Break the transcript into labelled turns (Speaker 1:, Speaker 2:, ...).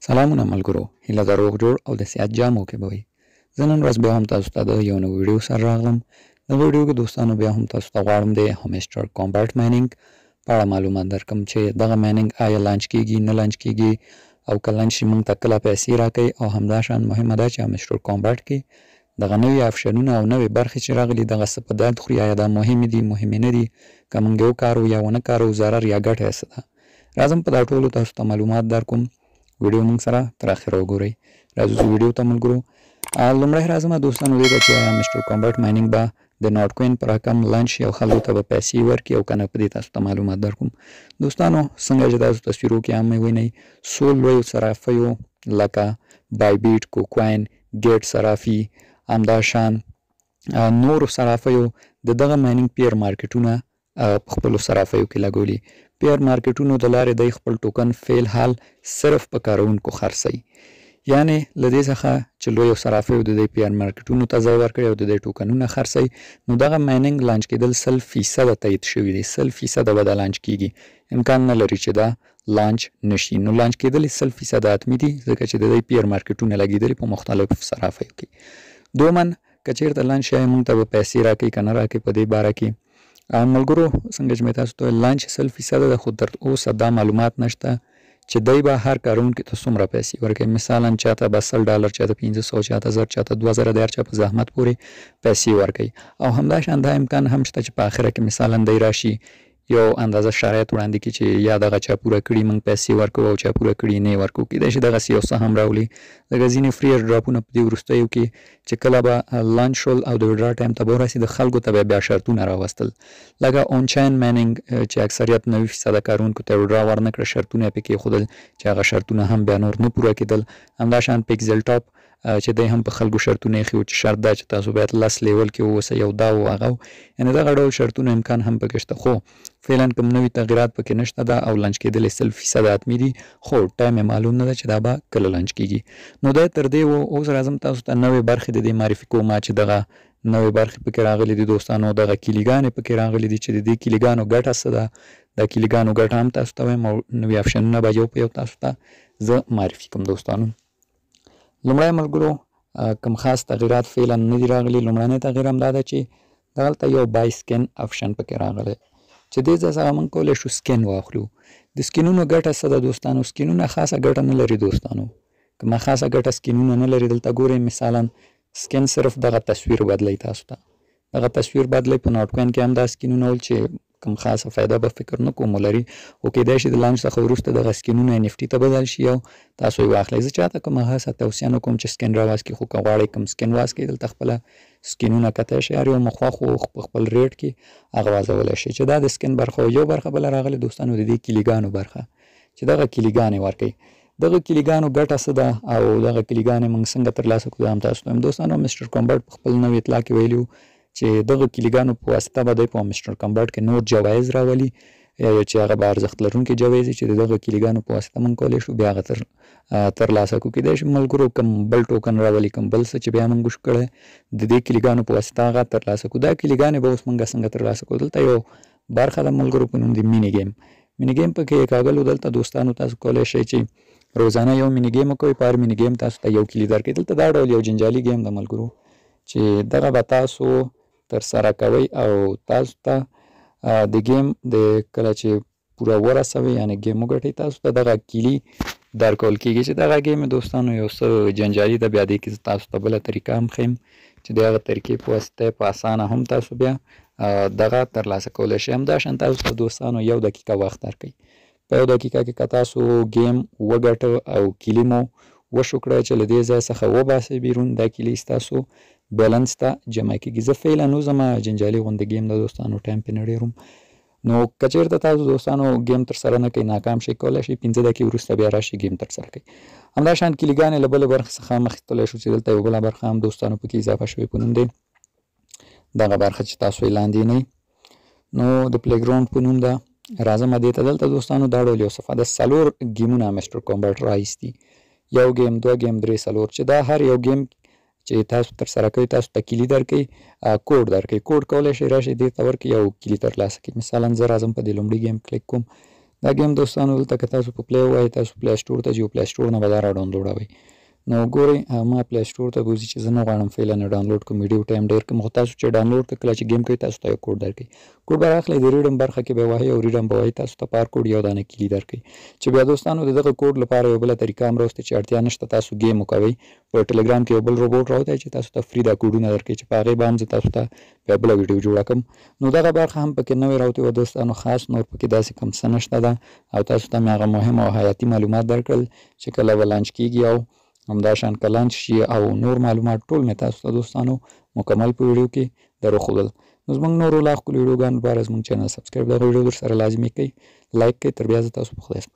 Speaker 1: سلامونه ملګرو، هیله ده روغ جوړ او د صحت جامو کې به وئ. زه نن ورځ بیا هم تاسو ته د یو نوي ویډیو سره راغلم. دغه ویډیو کې دوستانو بیا هم تاسو ته غواړم د همیسټر کامبیټ مایننګ په اړه معلومات درکړم چې دغه مایننګ آیا لانچ کیږي نه لانچ کیږي او که لانچ شي موږ ته کله پیسې راکوي، او همداشان مهمه ده چې همیسټر کامبیټ کې دغه نوي آپشنونه او نوې برخې چې راغلي دغه څه په درد خوري، آیا دا مهمې دي مهمې نه دي، که موږ یې وکارو یا ونه کارو ضرر یا ګټه یې څه ده. راځم په دا ټولو تاسو ته معلومات درکوم. ویډیو موږ سره تر اخره وګورئ. راځو چې ویډیو ته ملګرو. لومړی راځم دوستانو دې ته چې همیسټر کامبیټ مایننګ به د ناټ کوین پر رقم لانچ شي او خلکو ته به پیسې ورکړي او که نه، په دې تاسو ته معلومات درکوم. دوستانو څنګه چې تاسو تصویرو کې هم وینئ، څو لویو صرافیو لکه بایبیټ، کوکوین، ګیټ صرافي، همداشان نورو صرافیو د دغه مایننګ پیر مارکیټونه په خپلو صرافیو کې لګولي. پیر مارکیټونو د لارې د خپل ټوکن فعل حال صرف په کارونکو خرڅوي، یعنی له دې څخه چې لویو صرافیو د دې پیر مارکیټونو ته ځای ورکړي او د دې ټوکنونه خرڅوي، نو دغه مایننګ لانچ کېدل 100% تایید شوي دي. 100% به دا لانچ کیږي، امکان نه لري چې دا لانچ نشي. نو لانچ کېدل 100% حتمي دي، ځکه چې د دې پیر مارکیټونه لګېدلي په مختلفو صرافیو کې. دومن که چېرته لانچ شي موږ ته به پیسې راکوي که نه راکوي، په دې باره کې ملګرو څنګه چې مې تاسو ته لانچ 100% ده، خو تر اوسه دا معلومات نشته چې دی به هر کارونکي ته څومره پیسې ورکوي. مثلا چاته به $100، چاته 500، چاته 1000، چاته 2000، د هر چا په زحمت پورې پیسې ورکوي. او همداشان دا امکان هم شته چې په آخره کې مثلا دی راشي یو اندازه شرایط وړاندې کړي چې یا دغه چا پوره کړي موږ پیسې ورکوو او چا پوره کړي نه ورکوو. کیدای شي دغسې یو څه هم راولي. ځکه ځینې فري ایرډراپونه په دې وروستیو کې چې کله به لانچ شول او د ویډرا ټایم ته به ورسېد، خلکو ته به بیا شرطونه راوستل، لکه اون چاین مایننګ چې اکثریت 90% کارونکو ته ویډرا ورنه کړه، شرطونه یې پکې ایښودل چې هغه شرطونه هم بیا نور نه پوره کېدل. همداشان پیکزل ټاپ چې دی هم په خلکو شرطونه ایښي وو چې شرط دا چې تاسو باید 10 لیول کې واوسئ، یو دا و هغه، یعنې دغه ډول شرطونه امکان هم پکې شته. خو فعلا کوم نوي تغیرات پکې نشته ده او لانچ کېدل 100% حتمي دي، خو ټایم یې معلوم نه ده چې دا به کله لانچ کېږي. نو دی تر دې و اوس راځم تاسو ته نوې برخې د دې معرفي کوم چې دغه نوې برخې پکې راغلي دي دوستانو. دغه کلیګانې پکې راغلي دي چې د دې کلیګانو ګټه څه ده. د کلیګانو ګټه هم تاسو ته وایم او نوي آپشنونه به یو په یو تاسو ته زه معرفي کوم. دوستانو لومړی ملګرو کوم خاص تغیرات فعلا نه دي راغلي. لومړنی تغیر هم دا ده چې دلته یو بای سکین آپشن پکې راغلی چې دې ځای څخه موږ کولی شو سکین واخلو. د سکینونو ګټه څه ده دوستانو؟ سکینونه خاصه ګټه نه لري دوستانو. کومه خاصه ګټه سکینونه نه لري. دلته ګورئ مثلا سکین صرف دغه تصویر بدلی، تاسو ته دغه تصویر بدلی. په ناټ کوین کې هم دا سکینونه ول چې کوم خاصه فایده به فکر نه کوم ولري، او کېدای شي د لانچ څخه وروسته دغه سکینونه NFT ته بدل شي او تاسو یې واخلئ. زه چاته کومه خاصه توصیه نه کوم چې سکین راواسکي، خو که غواړئ کوم سکین واسکئ دلته خپله سکینونه کتای شي، هر یو مخواخ په خپل ریټ کې هغه واچولی شي. چې دا د سکین برخه یو برخه بله راغلې دوستانو د دې کلیګانو برخه چې دغه کلیګانې ورکوي. دغه کلیګانو ګټه څه ده او دغه کلیګانې موږ څنګه ترلاسه کړو هم تاسو ته وایم. دوستانو همیسټر کامبیټ په خپل نوې اطلاع کې ویلي چې دغه کلیګانو په واسطه به دی په همیسټر کامبیټ کې نور جوایز راولي، چې هغه به ارزښت لرونکي جوایز چې د دغه کلیګانو په واسطه موږ کولی شو بیا هغه ترلاسه کړو. کېدای شي ملګرو کوم بل ټوکن راولي، کوم بل څه چې بیا موږ وشو کړی د دې کلیګانو په واسطه هغه ترلاسه کړو. دا کلیګانې به اوس موږ څنګه ترلاسه کړو؟ دلته یو برخه ده ملګرو په نوم د مینی ګیم. مینی ګیم پکې کاغلو. دلته دوستانو تاسو کولی شئ چې روزانه یو مینی ګیم وکوئ. په هر مینی ګیم تاسو ته یو کلي درکوي. دلته دا ډول یو جنجالي ګیم ده ملګرو چې دغه به تاسو ترسره کوئ او تاسو ته د ګیم د کله چې پوره ورسوي یعنې ګیم وګټئ، تاسو ته دغه کلي درکول کېږي. چې دغه ګیم دوستانو یو څه جنجالي ده. بیا دې کې تاسو ته بله طریقه هم ښیم چې د هغه طریقې په واسطه په اسانه هم تاسو بیا دغه ترلاسه کولی شئ. همداشان تاسو ته دوستانو 1 دقیقه وخت درکوي. په 1 دقیقه کې که تاسو ګیم وګټه او کلي مو وشو کړه چې له دې ځای څخه وباسئ بیرون، دا کلي ستاسو بیلنس ته جمع کېږي. زه فعلا وځم جنجالي غوندې ګیم ده دوستانو، ټایم پرې نه ډېر. نو که چېرته تاسو دوستانو ګیم ترسره نه کوئ، ناکام شئ، کولی شئ 15 دقیقې وروسته بیا راشئ ګیم ترسره کوئ. همداشان کلیګانې له بلې برخې څخه هم اخیستلی شو چې دلته یو بله برخه هم دوستانو پکې اضافه شوې په نوم دی دغه برخه چې تاسو یې لاندې نه نو د پلی ګراوند په نوم ده. راځم دې ته. دلته دوستانو دا ډول یو صفحه ده. 4 ګیمونه همیسټر کامبیټ راایستي. 1 ګیم، 2 ګیم، 3، 4 چې دا هر یو ګیم چې تاسو ترسره کوئ تاسو ته کلي درکوي، کوډ درکوي. کوډ کولی شئ راشئ دې ته ورکړئ او کلي ترلاسه کړئ. مثلا زه راځم په دې لومړي ګیم کلیک کوم. دا گیم دوستانو دلته که تاسو په پلی ووایئ تاسو پلی سټور ته ځئ او پلی سټور نه به دا راډاونلوډوئ. نو ګورئ ما پلی سټور ته بوځي چې زه نه غواړم فعلا ډاونلوډ کړم ویډیو ټایم ډېر کم، خو تاسو چې ډاونلوډ کړئ کله چې گیم کوئ تاسو ته یو کوډ درکوي. کوډ به راخلئ د ریډم برخه کې به وهئ او ریډم به وایي تاسو ته پار کوډ یو دانه کلي درکوي چې بیا دوستانو د دغه کوډ لپاره یو بله طریقه هم راوستې چې اړتیا نشته تاسو گیم وکوئ. په ټلګرام کې یو بل روبوټ راوتی چې تاسو ته فری دا کوډونه درکوي چې په هغې به هم زه تاسو ته بیا بله ویډیو جوړه کړم. نو دغه برخه هم پکې نوې راوتې وه دوستانو، خاص نور پکې داسې کوم څه نشته ده او تاسو ته مې هغه مهم او حیاتي معلومات درکړل چې کله به لانچ کېږي او همداشان که لانچ شي او نور معلومات ټول مې تاسو ته دوستانو مکمل په ویډیو کې درښودل. نو زموږ نورو لا ښکلو ویډیوګانو لپاره زموږ چینل سبسکرایب دغه ویډیو در سره لازمي کړئ، لایک کړئ. تر بیا زه تاسو په خدای سپارم.